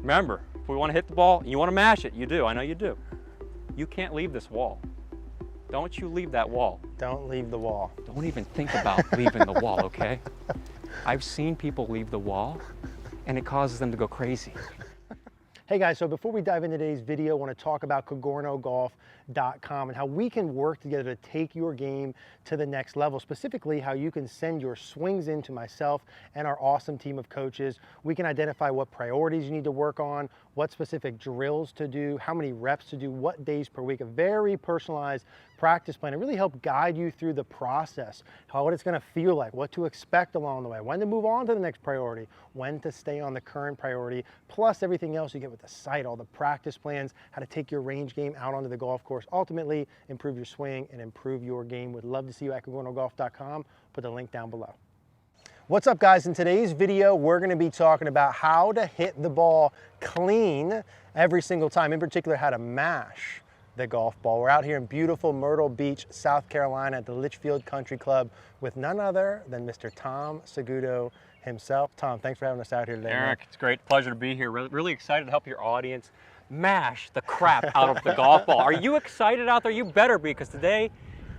Remember, if we want to hit the ball, you want to mash it, you do, I know you do. You can't leave this wall. Don't you leave that wall. Don't leave the wall. Don't even think about leaving the wall, okay? I've seen people leave the wall and it causes them to go crazy. Hey guys, so before we dive into today's video, I want to talk about CogornoGolf.com and how we can work together to take your game to the next level. Specifically, how you can send your swings in to myself and our awesome team of coaches. We can identify what priorities you need to work on, what specific drills to do, how many reps to do, what days per week. A very personalized practice plan to really help guide you through the process, what it's going to feel like, what to expect along the way, when to move on to the next priority, when to stay on the current priority, plus everything else you get with the site, all the practice plans, how to take your range game out onto the golf course, ultimately improve your swing and improve your game. Would love to see you at CogornoGolf.com. Put the link down below. What's up guys? In today's video, we're going to be talking about how to hit the ball clean every single time, in particular how to mash the golf ball. We're out here in beautiful Myrtle Beach, South Carolina at the Litchfield Country Club with none other than Mr. Tom Saguto himself. Tom, thanks for having us out here today. Eric, it's a great pleasure to be here. Really excited to help your audience mash the crap out of the golf ball. Are you excited out there? You better be, because today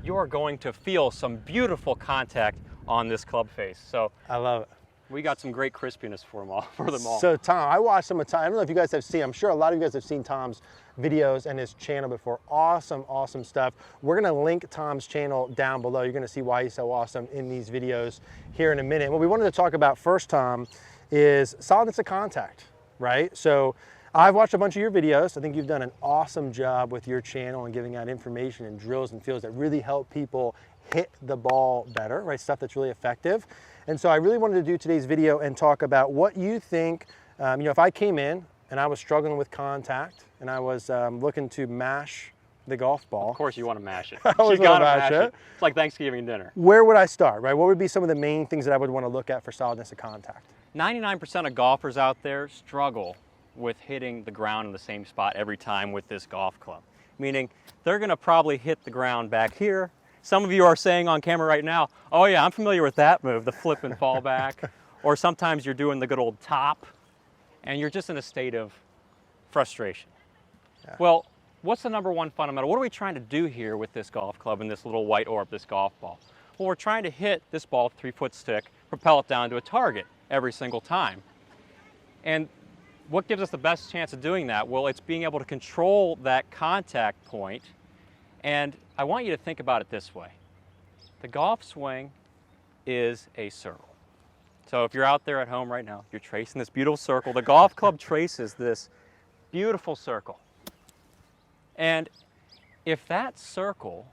you are going to feel some beautiful contact on this club face. So I love it. We got some great crispiness for them all. So Tom, I watched some of Tom. I don't know if you guys have seen, I'm sure a lot of you guys have seen Tom's videos and his channel before. Awesome, awesome stuff. We're gonna link Tom's channel down below. You're gonna see why he's so awesome in these videos here in a minute. What we wanted to talk about first, Tom, is solidness of contact, right? So I've watched a bunch of your videos. I think you've done an awesome job with your channel and giving out information and drills and feels that really help people hit the ball better, right? Stuff that's really effective. And so I really wanted to do today's video and talk about what you think, if I came in and I was struggling with contact and I was looking to mash the golf ball. Of course you want to mash it. You gotta mash it. It's like Thanksgiving dinner. Where would I start, right? What would be some of the main things that I would want to look at for solidness of contact? 99% of golfers out there struggle with hitting the ground in the same spot every time with this golf club. Meaning they're gonna probably hit the ground back here. Some of you are saying on camera right now, oh yeah, I'm familiar with that move, the flip and fall back. Or sometimes you're doing the good old top and you're just in a state of frustration. Yeah. Well, what's the number one fundamental? What are we trying to do here with this golf club and this little white orb, this golf ball? Well, we're trying to hit this ball with a 3-foot stick, propel it down to a target every single time. And what gives us the best chance of doing that? Well, it's being able to control that contact point. And I want you to think about it this way. The golf swing is a circle. So if you're out there at home right now, you're tracing this beautiful circle. The golf club traces this beautiful circle. And if that circle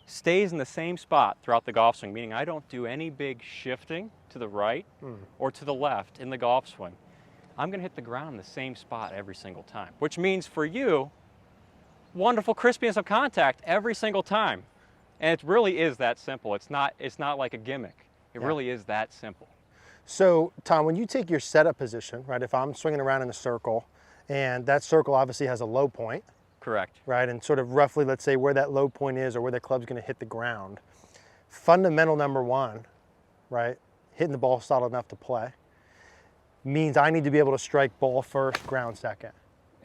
stays in the same spot throughout the golf swing, meaning I don't do any big shifting to the right or to the left in the golf swing, I'm going to hit the ground in the same spot every single time, which means for you, wonderful crispiness of contact every single time. And it really is that simple. It's not like a gimmick. It really is that simple. So Tom, when you take your setup position, right, if I'm swinging around in a circle and that circle obviously has a low point. Correct. Right, and sort of roughly, let's say where that low point is or where the club's going to hit the ground. Fundamental number one, right, hitting the ball solid enough to play, means I need to be able to strike ball first, ground second.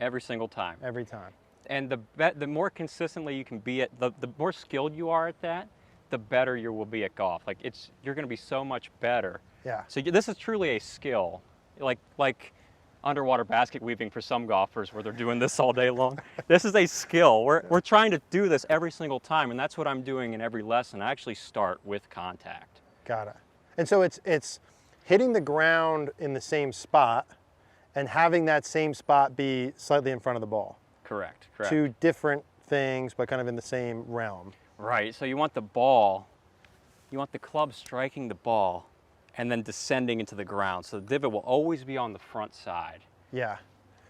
Every single time. Every time. And the more consistently you can be at, the more skilled you are at that, the better you will be at golf. Like you're going to be so much better. Yeah. So this is truly a skill, like underwater basket weaving for some golfers where they're doing this all day long. This is a skill. We're trying to do this every single time, and that's what I'm doing in every lesson. I actually start with contact. Got it. And so it's hitting the ground in the same spot and having that same spot be slightly in front of the ball. Correct. Two different things, but kind of in the same realm. Right, so you want the club striking the ball and then descending into the ground. So the divot will always be on the front side. Yeah.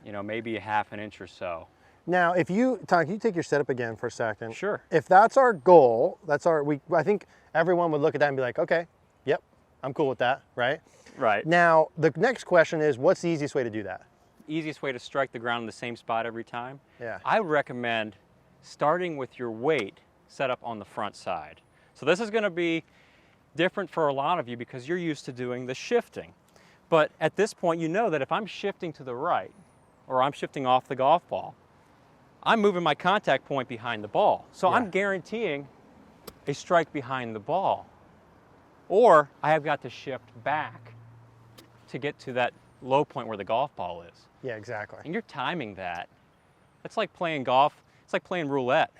You know, maybe a half an inch or so. Now, Tom, can you take your setup again for a second? Sure. If that's our goal, I think everyone would look at that and be like, okay, yep, I'm cool with that, right? Right. Now, the next question is, what's the easiest way to do that? Easiest way to strike the ground in the same spot every time? Yeah. I recommend starting with your weight set up on the front side. So this is going to be different for a lot of you because you're used to doing the shifting. But at this point, you know that if I'm shifting to the right, or I'm shifting off the golf ball, I'm moving my contact point behind the ball. So I'm guaranteeing a strike behind the ball. Or I have got to shift back to get to that low point where the golf ball is. Yeah, exactly. And you're timing that. It's like playing golf. It's like playing roulette.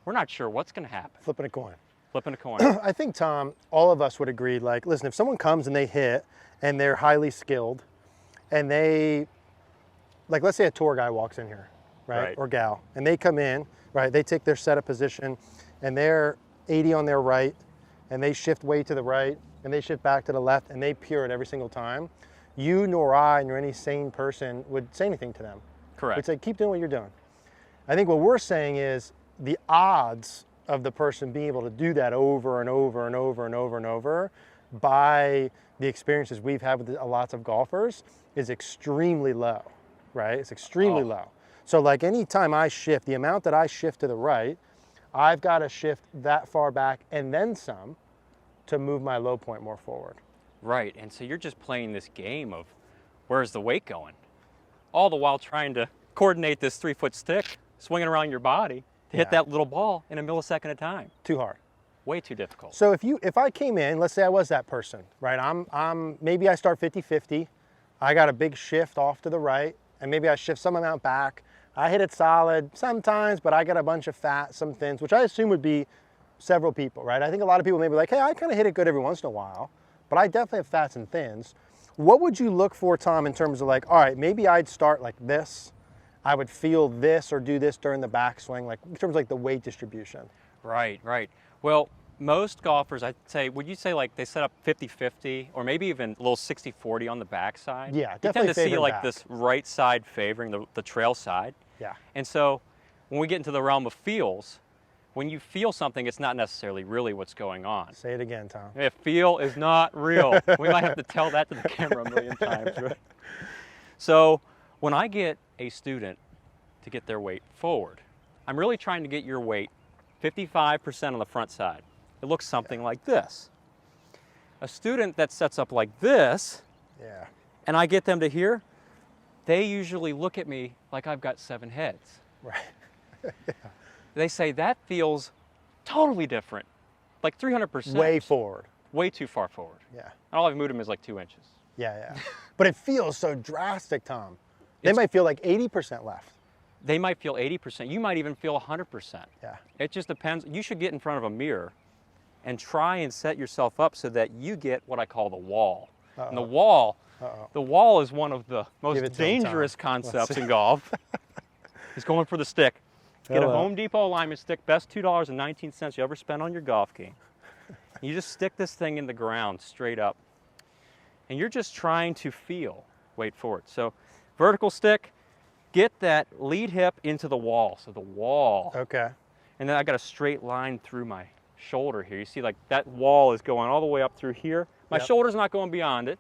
We're not sure what's going to happen. Flipping a coin. Flipping a coin. I think, Tom, all of us would agree, like, listen, if someone comes and they hit and they're highly skilled and they, like, let's say a tour guy walks in here, right? Or gal, and they come in, right? They take their setup position and they're 80 on their right and they shift way to the right and they shift back to the left and they pure it every single time. You nor I nor any sane person would say anything to them. Correct. We'd say, keep doing what you're doing. I think what we're saying is the odds of the person being able to do that over and over and over and over and over by the experiences we've had with lots of golfers is extremely low, right? It's extremely low. So like any time I shift, the amount that I shift to the right, I've got to shift that far back and then some to move my low point more forward. Right, and so you're just playing this game of where's the weight going? All the while trying to coordinate this 3-foot stick, swinging around your body to hit that little ball in a millisecond at a time. Too hard. Way too difficult. So if I came in, let's say I was that person, right? Maybe I start 50-50. I got a big shift off to the right, and maybe I shift some amount back. I hit it solid sometimes, but I got a bunch of fat, some thins, which I assume would be several people, right? I think a lot of people may be like, hey, I kind of hit it good every once in a while, but I definitely have fats and thins. What would you look for, Tom, in terms of like, all right, maybe I'd start like this. I would feel this or do this during the backswing, like in terms of like the weight distribution. Right, right. Well, most golfers, I'd say, would you say like they set up 50-50 or maybe even a little 60-40 on the backside? Yeah, you definitely tend to see like back. this right side favoring the trail side. Yeah. And so when we get into the realm of feels, when you feel something, it's not necessarily really what's going on. Say it again, Tom. If feel is not real, we might have to tell that to the camera a million times, right? So when I get a student to get their weight forward, I'm really trying to get your weight 55% on the front side. It looks something like this. A student that sets up like this, and I get them to here, they usually look at me like I've got 7 heads. Right. They say, that feels totally different, like 300%. Way forward. Way too far forward. Yeah. And all I've moved them is like 2 inches. Yeah. But it feels so drastic, Tom. They might feel like 80% left. They might feel 80%. You might even feel 100%. Yeah. It just depends. You should get in front of a mirror and try and set yourself up so that you get what I call the wall. And the wall is one of the most dangerous concepts in golf. It's going for the stick. Get a Home Depot alignment stick, best $2.19 you ever spent on your golf game. You just stick this thing in the ground straight up. And you're just trying to feel weight forward. So vertical stick, get that lead hip into the wall. So the wall. Okay. And then I got a straight line through my shoulder here. You see like that wall is going all the way up through here. My shoulder's not going beyond it,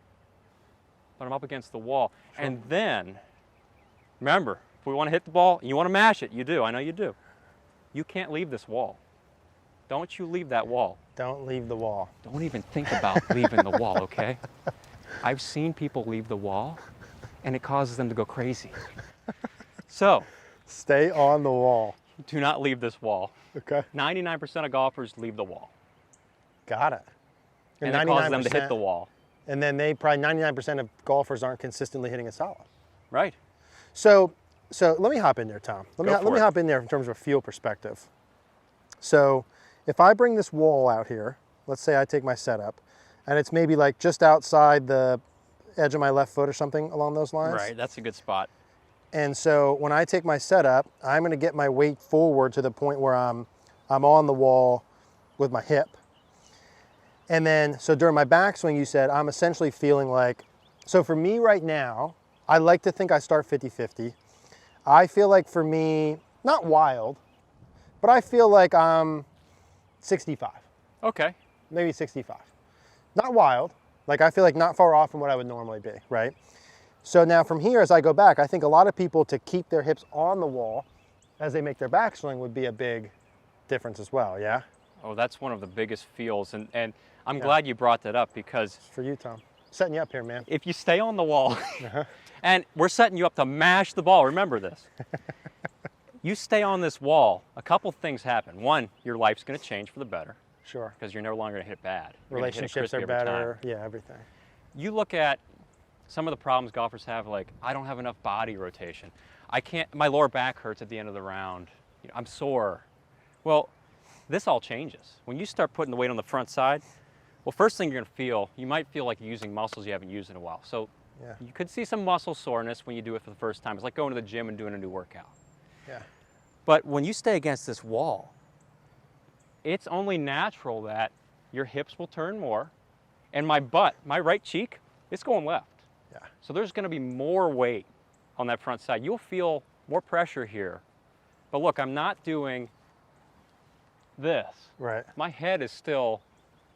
but I'm up against the wall. Sure. And then, remember, if we want to hit the ball, you want to mash it, you do, I know you do. You can't leave this wall. Don't you leave that wall. Don't leave the wall. Don't even think about leaving the wall, okay? I've seen people leave the wall, and it causes them to go crazy. So, stay on the wall. Do not leave this wall. Okay. 99% of golfers leave the wall. Got it. And it causes them to hit the wall. And then they probably 99% of golfers aren't consistently hitting it solid. Right. So let me hop in there, Tom. Let me hop in there in terms of a feel perspective. So if I bring this wall out here, let's say I take my setup, and it's maybe like just outside the edge of my left foot or something along those lines. Right, that's a good spot. And so when I take my setup, I'm going to get my weight forward to the point where I'm on the wall with my hip. And then, so during my backswing, you said, I'm essentially feeling like, so for me right now, I like to think I start 50-50. I feel like for me, not wild, but I feel like I'm 65. Okay. Maybe 65. Not wild. Like I feel like not far off from what I would normally be, right? So now from here, as I go back, I think a lot of people to keep their hips on the wall as they make their backswing would be a big difference as well, yeah? Oh, that's one of the biggest feels. And I'm glad you brought that up because for you, Tom. Setting you up here, man. If you stay on the wall, and we're setting you up to mash the ball, remember this. You stay on this wall, a couple things happen. One, your life's going to change for the better. Sure. Because you're no longer going to hit it bad. Relationships are better. Yeah, everything. You look at some of the problems golfers have, like, I don't have enough body rotation. I can't, my lower back hurts at the end of the round. You know, I'm sore. Well, this all changes. When you start putting the weight on the front side, well, first thing you're going to feel, you might feel like you're using muscles you haven't used in a while. So you could see some muscle soreness when you do it for the first time. It's like going to the gym and doing a new workout. Yeah. But when you stay against this wall, it's only natural that your hips will turn more, and my butt, my right cheek, it's going left. Yeah. So there's going to be more weight on that front side. You'll feel more pressure here. But look, I'm not doing this. Right. My head is still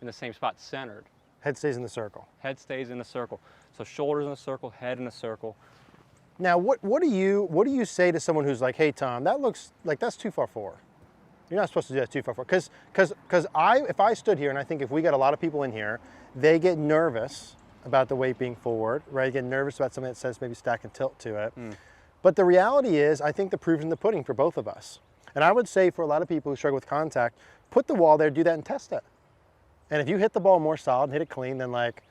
in the same spot, centered. Head stays in the circle. Head stays in the circle. So shoulders in a circle, head in a circle. Now, what do you say to someone who's like, hey, Tom, that looks like that's too far forward. You're not supposed to do that too far forward. Because if I stood here, and I think if we got a lot of people in here, they get nervous about the weight being forward, right? Get nervous about something that says maybe stack and tilt to it. But the reality is, I think the proof's in the pudding for both of us. And I would say for a lot of people who struggle with contact, put the wall there, do that and test it. And if you hit the ball more solid and hit it clean, then like,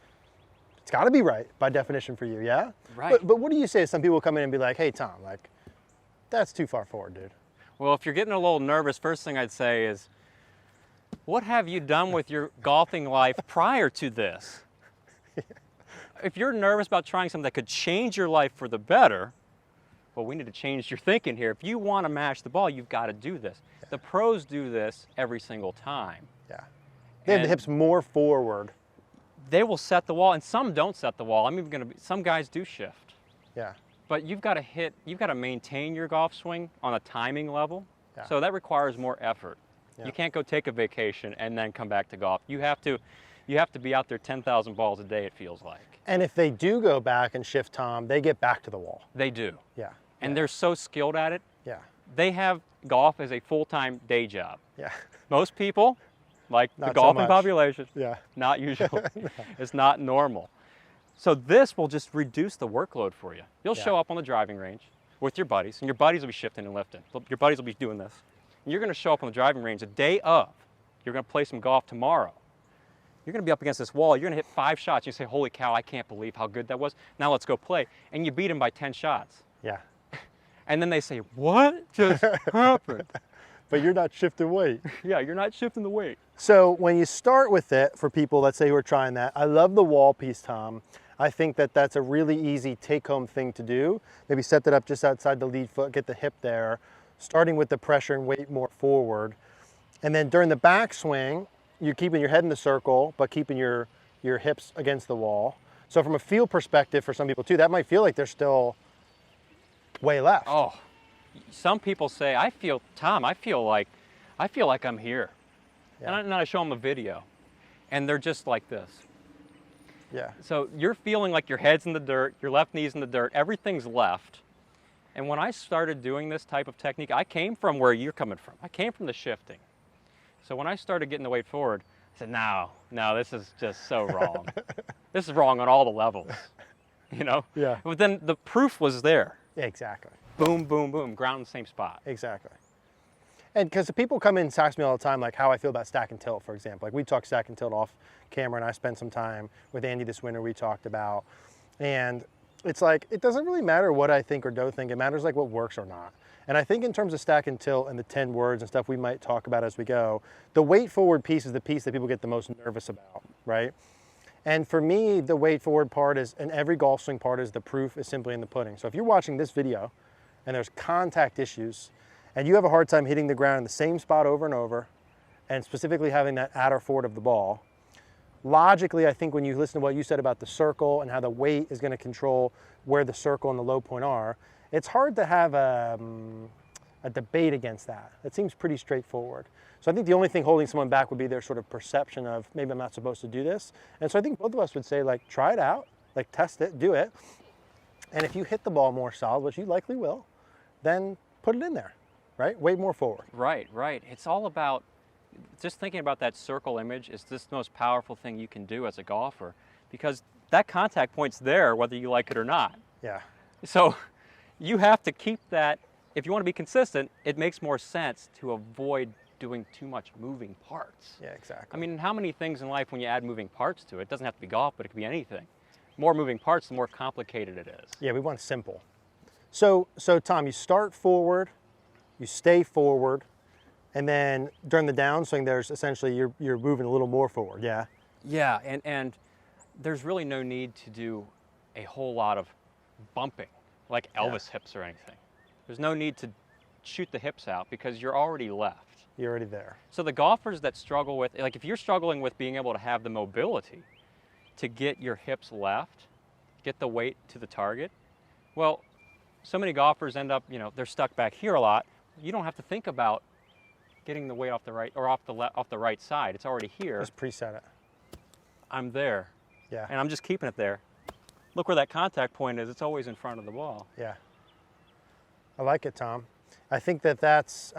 it's got to be right by definition for you, yeah? Right. But what do you say to some people who come in and be like, hey, Tom, like, that's too far forward, dude? Well, if you're getting a little nervous, first thing I'd say is, what have you done with your golfing life prior to this? If you're nervous about trying something that could change your life for the better, well, we need to change your thinking here. If you want to mash the ball, you've got to do this. Yeah. The pros do this every single time. Yeah. They have the hips more forward. They will set the wall, and some don't set the wall. I'm even going to some guys do shift. Yeah. But you've got to maintain your golf swing on a timing level. Yeah. So that requires more effort. Yeah. You can't go take a vacation and then come back to golf. You have to be out there 10,000 balls a day, it feels like. And if they do go back and shift, Tom, they get back to the wall. They do. Yeah. And they're so skilled at it. Yeah. They have golf as a full-time day job. Yeah. Most people, like not the golfing so population, yeah, not usual. No. It's not normal. So this will just reduce the workload for you. You'll show up on the driving range with your buddies, and your buddies will be shifting and lifting. Your buddies will be doing this. And you're going to show up on the driving range the day of. You're going to play some golf tomorrow. You're going to be up against this wall. You're going to hit 5 shots. You say, holy cow, I can't believe how good that was. Now let's go play. And you beat them by 10 shots. Yeah. And then they say, what just happened? But you're not shifting weight. Yeah, you're not shifting the weight. So when you start with it, for people, let's say who are trying that, I love the wall piece, Tom. I think that that's a really easy take-home thing to do. Maybe set that up just outside the lead foot, get the hip there, starting with the pressure and weight more forward. And then during the backswing, you're keeping your head in the circle, but keeping your hips against the wall. So from a feel perspective for some people too, that might feel like they're still way left. Oh, some people say, Tom, I feel like I'm here. Yeah. And I show them a video, and they're just like this. Yeah. So you're feeling like your head's in the dirt, your left knee's in the dirt, everything's left. And when I started doing this type of technique, I came from where you're coming from. I came from the shifting. So when I started getting the weight forward, I said, no, this is just so wrong. This is wrong on all the levels, you know? Yeah. But then the proof was there. Exactly. Boom, boom, boom, ground in the same spot. Exactly. And because the people come in and ask me all the time, like how I feel about stack and tilt, for example. Like we talked stack and tilt off camera, and I spent some time with Andy this winter we talked about. And it's like, it doesn't really matter what I think or don't think. It matters like what works or not. And I think in terms of stack and tilt and the 10 words and stuff we might talk about as we go, the weight forward piece is the piece that people get the most nervous about, right? And for me, the weight forward part is, and every golf swing part is, the proof is simply in the pudding. So if you're watching this video and there's contact issues and you have a hard time hitting the ground in the same spot over and over, and specifically having that at or forward of the ball, logically, I think when you listen to what you said about the circle and how the weight is going to control where the circle and the low point are, it's hard to have a debate against that. It seems pretty straightforward. So I think the only thing holding someone back would be their sort of perception of, maybe I'm not supposed to do this. And so I think both of us would say, like, try it out, like test it, do it. And if you hit the ball more solid, which you likely will, then put it in there, right? Weight more forward. Right, right. It's all about, just thinking about that circle image is just the most powerful thing you can do as a golfer, because that contact point's there whether you like it or not. Yeah. So you have to keep that. If you want to be consistent, it makes more sense to avoid doing too much moving parts. Yeah, exactly. I mean, how many things in life when you add moving parts to it, it doesn't have to be golf, but it could be anything. More moving parts, the more complicated it is. Yeah, we want simple. So Tom, you start forward, you stay forward, and then during the downswing, there's essentially you're moving a little more forward. Yeah. Yeah, and there's really no need to do a whole lot of bumping, like Elvis hips or anything. There's no need to shoot the hips out because you're already left. You're already there. So the golfers that struggle with, like if you're struggling with being able to have the mobility to get your hips left, get the weight to the target, well, so many golfers end up, you know, they're stuck back here a lot. You don't have to think about getting the weight off the right or off the right side. It's already here. Just preset it. I'm there. Yeah. And I'm just keeping it there. Look where that contact point is. It's always in front of the ball. Yeah. I like it, Tom. I think that that's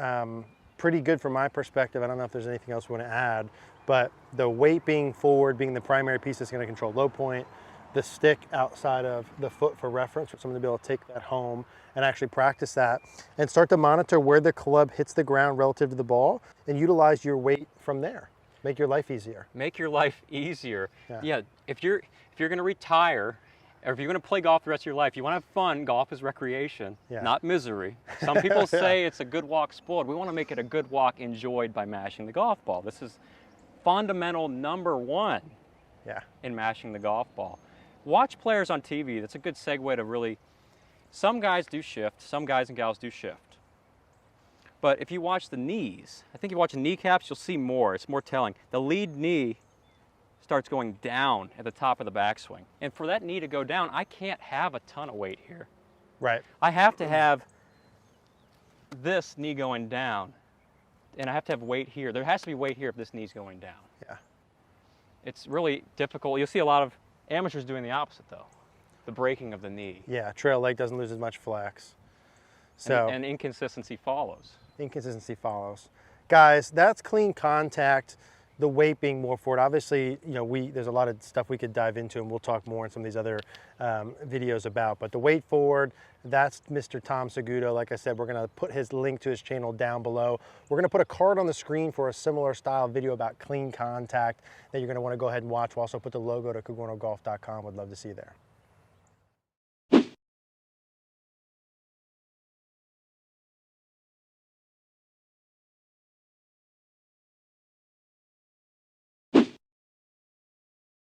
pretty good from my perspective. I don't know if there's anything else we want to add, but the weight being forward, being the primary piece that's going to control low point, the stick outside of the foot for reference, for someone to be able to take that home and actually practice that and start to monitor where the club hits the ground relative to the ball and utilize your weight from there. Make your life easier. Make your life easier. Yeah, if you're going to retire, or if you're going to play golf the rest of your life, you want to have fun. Golf is recreation, not misery. Some people say it's a good walk sport. We want to make it a good walk enjoyed by mashing the golf ball. This is fundamental #1 in mashing the golf ball. Watch players on TV. That's a good segue to really, some guys do shift, some guys and gals do shift. But if you watch the knees, I think if you watch the kneecaps, you'll see more. It's more telling. The lead knee starts going down at the top of the backswing. And for that knee to go down, I can't have a ton of weight here. Right. I have to have this knee going down, and I have to have weight here. There has to be weight here if this knee's going down. Yeah. It's really difficult. You'll see a lot of amateurs doing the opposite, though. The breaking of the knee. Yeah, trail leg doesn't lose as much flex. So and inconsistency follows. Inconsistency follows. Guys, that's clean contact, the weight being more forward. Obviously, you know, there's a lot of stuff we could dive into, and we'll talk more in some of these other videos about. But the weight forward, that's Mr. Tom Saguto. Like I said, we're going to put his link to his channel down below. We're going to put a card on the screen for a similar style video about clean contact that you're going to want to go ahead and watch. We'll also put the logo to CogornoGolf.com. Would love to see you there.